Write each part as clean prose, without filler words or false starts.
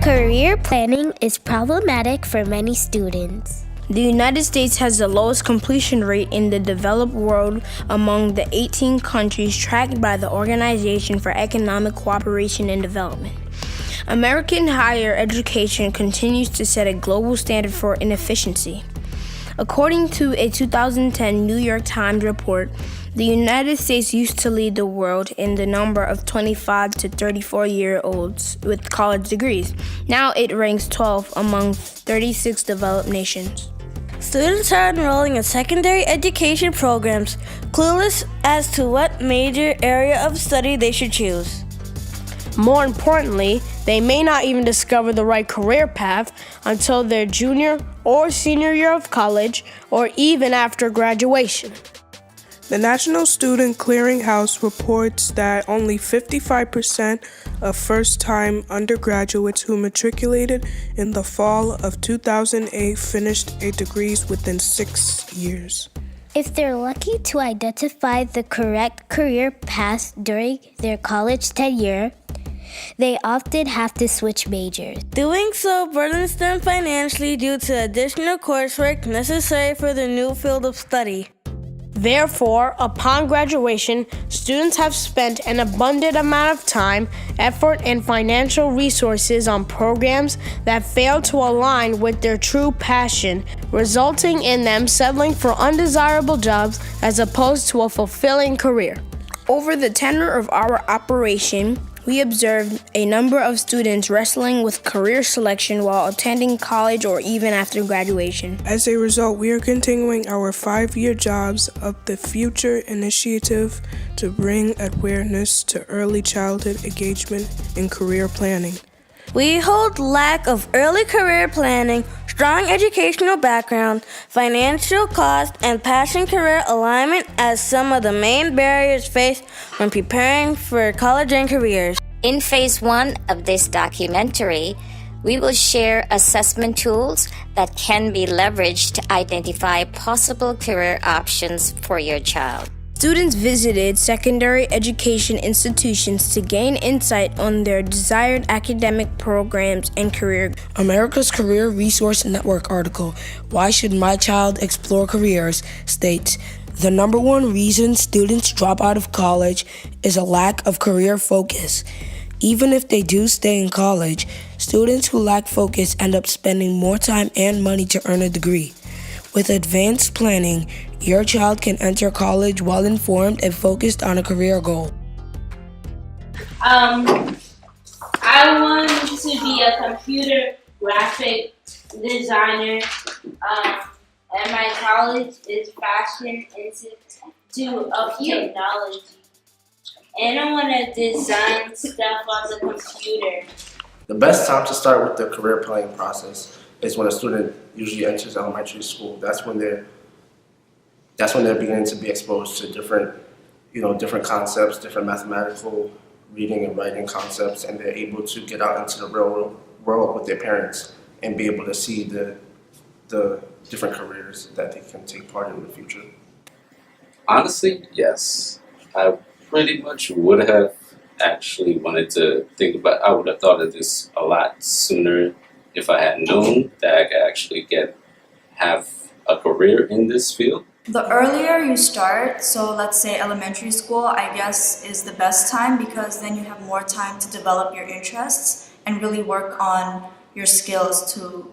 Career planning is problematic for many students. The United States has the lowest completion rate in the developed world among the 18 countries tracked by the Organization for Economic Cooperation and Development. American higher education continues to set a global standard for inefficiency. According to a 2010 New York Times report, the United States used to lead the world in the number of 25 to 34-year-olds with college degrees. Now it ranks 12th among 36 developed nations. Students are enrolling in secondary education programs, clueless as to what major area of study they should choose. More importantly, they may not even discover the right career path until their junior or senior year of college, or even after graduation. The National Student Clearinghouse reports that only 55% of first-time undergraduates who matriculated in the fall of 2008 finished a degree within 6 years. If they're lucky to identify the correct career path during their college tenure, they often have to switch majors. Doing so burdens them financially due to additional coursework necessary for the new field of study. Therefore, upon graduation, students have spent an abundant amount of time, effort, and financial resources on programs that fail to align with their true passion, resulting in them settling for undesirable jobs as opposed to a fulfilling career. Over the tenure of our operation, we observed a number of students wrestling with career selection while attending college or even after graduation. As a result, we are continuing our 5-year Jobs of the Future initiative to bring awareness to early childhood engagement in career planning. We hold lack of early career planning, strong educational background, financial cost, and passion career alignment as some of the main barriers faced when preparing for college and careers. In phase 1 of this documentary, we will share assessment tools that can be leveraged to identify possible career options for your child. Students visited secondary education institutions to gain insight on their desired academic programs and career. America's Career Resource Network article, Why Should My Child Explore Careers, states, the number one reason students drop out of college is a lack of career focus. Even if they do stay in college, students who lack focus end up spending more time and money to earn a degree. With advanced planning, your child can enter college well-informed and focused on a career goal. I want to be a computer graphic designer, and my college is Fashion Institute of Technology. And I want to design stuff on the computer. The best time to start with the career planning process is when a student usually enters elementary school. That's when they're beginning to be exposed to different concepts, different mathematical reading and writing concepts, and they're able to get out into the real world with their parents and be able to see the different careers that they can take part in the future. Honestly, yes. I pretty much would have actually wanted to I would have thought of this a lot sooner if I had known that I could actually have a career in this field. The earlier you start, so let's say elementary school, I guess is the best time because then you have more time to develop your interests and really work on your skills to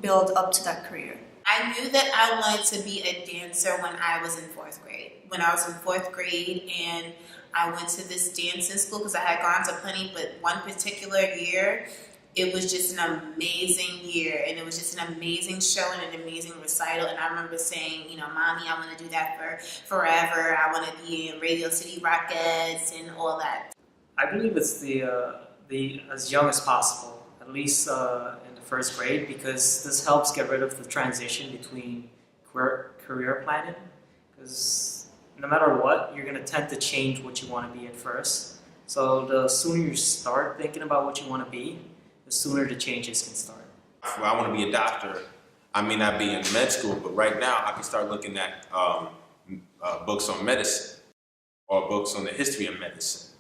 build up to that career. I knew that I wanted to be a dancer when I was in 4th grade. When I was in 4th grade and I went to this dancing school because I had gone to plenty, but one particular year, it was just an amazing year, and it was just an amazing show and an amazing recital. And I remember saying, Mommy, I want to do that for forever. I want to be in Radio City Rockettes and all that. I believe it's the as young as possible, at least in the 1st grade, because this helps get rid of the transition between career planning. Because no matter what, you're going to tend to change what you want to be at first. So the sooner you start thinking about what you want to be, the sooner the changes can start. If I want to be a doctor, I may not be in med school, but right now I can start looking at books on medicine or books on the history of medicine.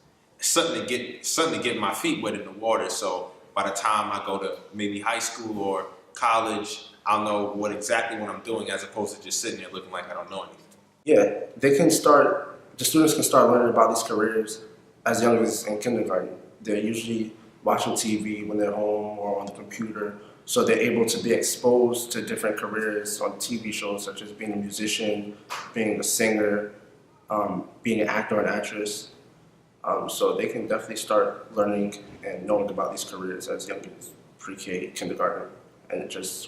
Something to get my feet wet in the water. So by the time I go to maybe high school or college, I'll know exactly what I'm doing as opposed to just sitting there looking like I don't know anything. Yeah, the students can start learning about these careers as young as in kindergarten. They're usually watching TV when they're home or on the computer, so they're able to be exposed to different careers on TV shows such as being a musician, being a singer, being an actor or an actress. So they can definitely start learning and knowing about these careers as young as pre-K, kindergarten, and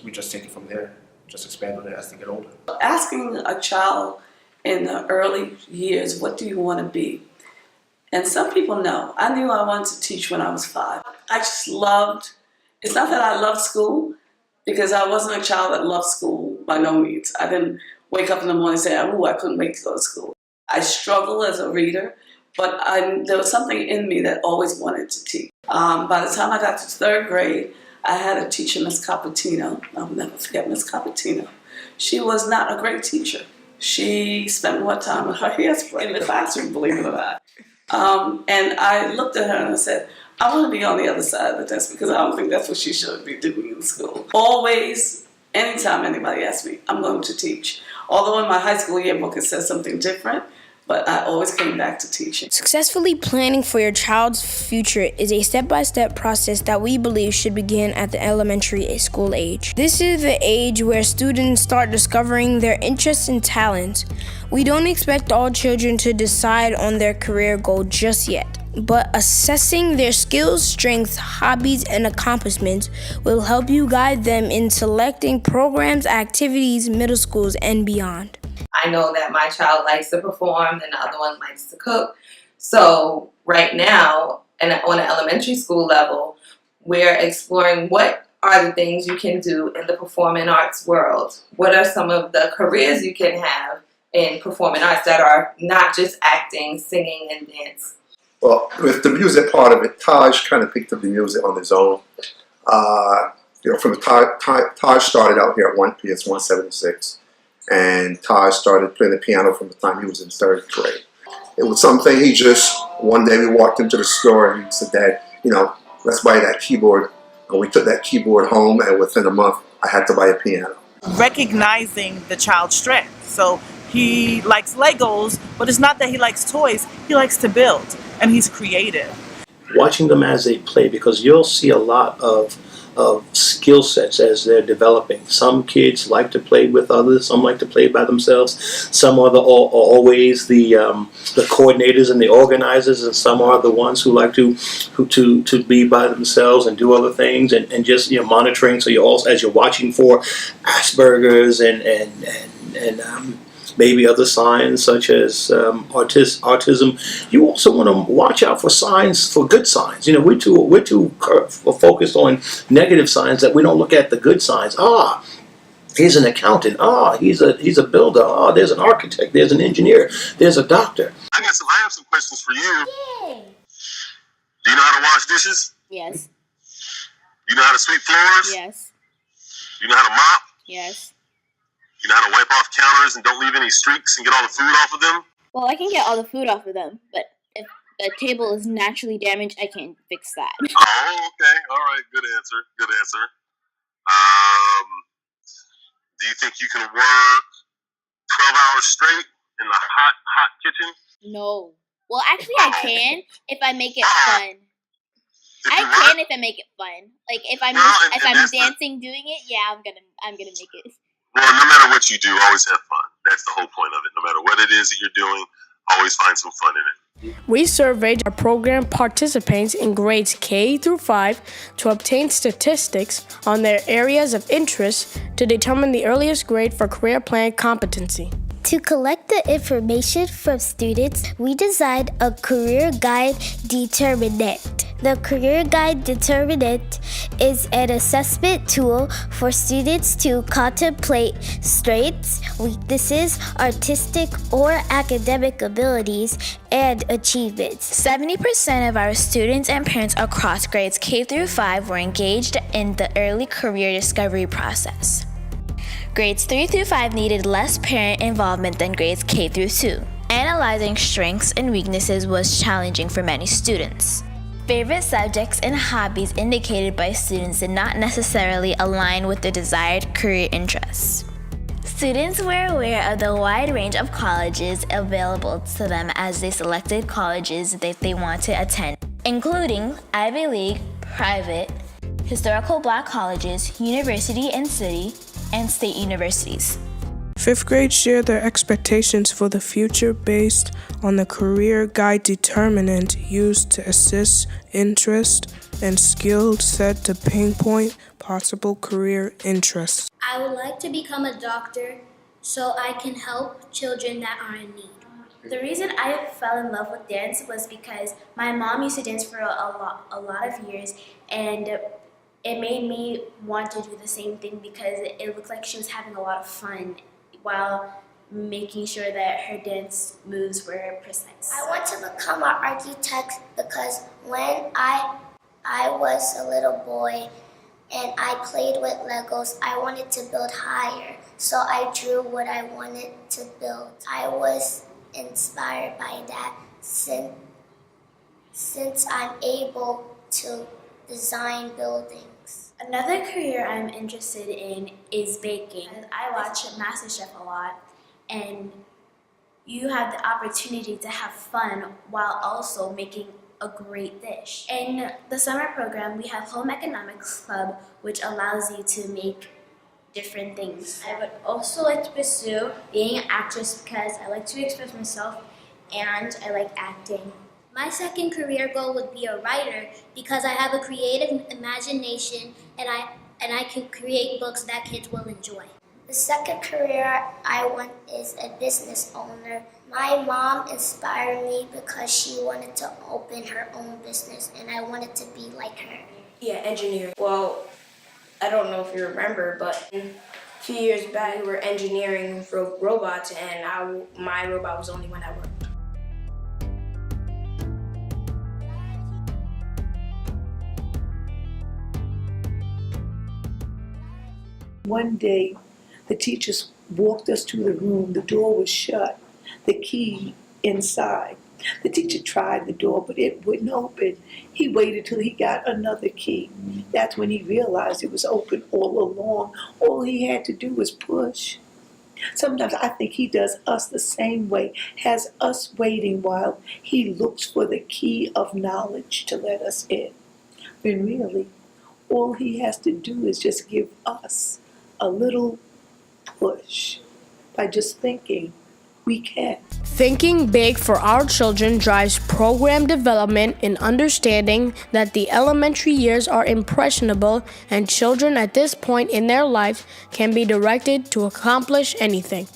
we just take it from there, just expand on it as they get older. Asking a child in the early years, what do you want to be? And some people know. I knew I wanted to teach when I was 5. I just loved, it's not that I loved school, because I wasn't a child that loved school by no means. I didn't wake up in the morning and say, oh, I couldn't wait to go to school. I struggled as a reader, but there was something in me that always wanted to teach. By the time I got to 3rd grade, I had a teacher, Miss Capitino. I'll never forget Miss Capitino. She was not a great teacher. She spent more time with her hairspray in the classroom, believe it or not. And I looked at her and I said, I want to be on the other side of the desk because I don't think that's what she should be doing in school. Always, anytime anybody asks me, I'm going to teach. Although in my high school yearbook it says something different, but I always came back to teaching. Successfully planning for your child's future is a step-by-step process that we believe should begin at the elementary school age. This is the age where students start discovering their interests and talents. We don't expect all children to decide on their career goal just yet, but assessing their skills, strengths, hobbies, and accomplishments will help you guide them in selecting programs, activities, middle schools, and beyond. I know that my child likes to perform and the other one likes to cook. So right now, and on an elementary school level, we're exploring what are the things you can do in the performing arts world. What are some of the careers you can have in performing arts that are not just acting, singing, and dance? Well, with the music part of it, Taj kind of picked up the music on his own. From the Taj started out here at 1PS 176. And Taj started playing the piano from the time he was in 3rd grade. It was something he just, one day we walked into the store and he said, Dad, let's buy that keyboard. And we took that keyboard home, and within a month, I had to buy a piano. Recognizing the child's strength. So he likes Legos, but it's not that he likes toys. He likes to build, and he's creative. Watching them as they play, because you'll see a lot of skill sets as they're developing. Some kids like to play with others, some like to play by themselves, some are always the coordinators and the organizers, and some are the ones who like to be by themselves and do other things, and just monitoring. So you're also, as you're watching for Asperger's and maybe other signs such as autism, you also want to watch out for signs, for good signs. We're too focused on negative signs that we don't look at the good signs. He's an accountant. He's a builder. There's an architect. There's an engineer. There's a doctor. I have some questions for you. Yay. Do you know how to wash dishes? Yes. You know how to sweep floors? Yes. You know how to mop? Yes. You know how to wipe off counters and don't leave any streaks and get all the food off of them? Well, I can get all the food off of them, but if the table is naturally damaged, I can't fix that. Oh, okay. All right. Good answer. Good answer. Do you think you can work 12 hours straight in the hot kitchen? No. Well, actually, I can if I make it fun. If I make it fun. Like if I'm dancing doing it, yeah, I'm gonna make it. Well, no matter what you do, always have fun. That's the whole point of it. No matter what it is that you're doing, always find some fun in it. We surveyed our program participants in grades K through 5 to obtain statistics on their areas of interest to determine the earliest grade for career plan competency. To collect the information from students, we designed a career guide determinant. The Career Guide Determinant is an assessment tool for students to contemplate strengths, weaknesses, artistic or academic abilities, and achievements. 70% of our students and parents across grades K through 5 were engaged in the early career discovery process. Grades 3 through 5 needed less parent involvement than grades K through 2. Analyzing strengths and weaknesses was challenging for many students. Favorite subjects and hobbies indicated by students did not necessarily align with their desired career interests. Students were aware of the wide range of colleges available to them as they selected colleges that they want to attend, including Ivy League, private, historical Black colleges, university and city, and state universities. Fifth grade shared their expectations for the future based on the career guide determinant used to assess interest and skill set to pinpoint possible career interests. I would like to become a doctor so I can help children that are in need. The reason I fell in love with dance was because my mom used to dance for a lot of years, and it made me want to do the same thing because it looked like she was having a lot of fun while making sure that her dance moves were precise. I want to become an architect because when I was a little boy and I played with Legos, I wanted to build higher. So I drew what I wanted to build. I was inspired by that since I'm able to design buildings. Another career I'm interested in is baking. I watch MasterChef a lot, and you have the opportunity to have fun while also making a great dish. In the summer program, we have Home Economics Club, which allows you to make different things. I would also like to pursue being an actress because I like to express myself and I like acting. My second career goal would be a writer because I have a creative imagination and I can create books that kids will enjoy. The second career I want is a business owner. My mom inspired me because she wanted to open her own business and I wanted to be like her. Yeah, engineering. Well, I don't know if you remember, but a few years back we were engineering robots and my robot was the only one that worked. One day, the teachers walked us to the room. The door was shut, the key inside. The teacher tried the door, but it wouldn't open. He waited till he got another key. That's when he realized it was open all along. All he had to do was push. Sometimes I think he does us the same way, has us waiting while he looks for the key of knowledge to let us in. When really, all he has to do is just give us a little push by just thinking we can. Thinking big for our children drives program development in understanding that the elementary years are impressionable and children at this point in their life can be directed to accomplish anything.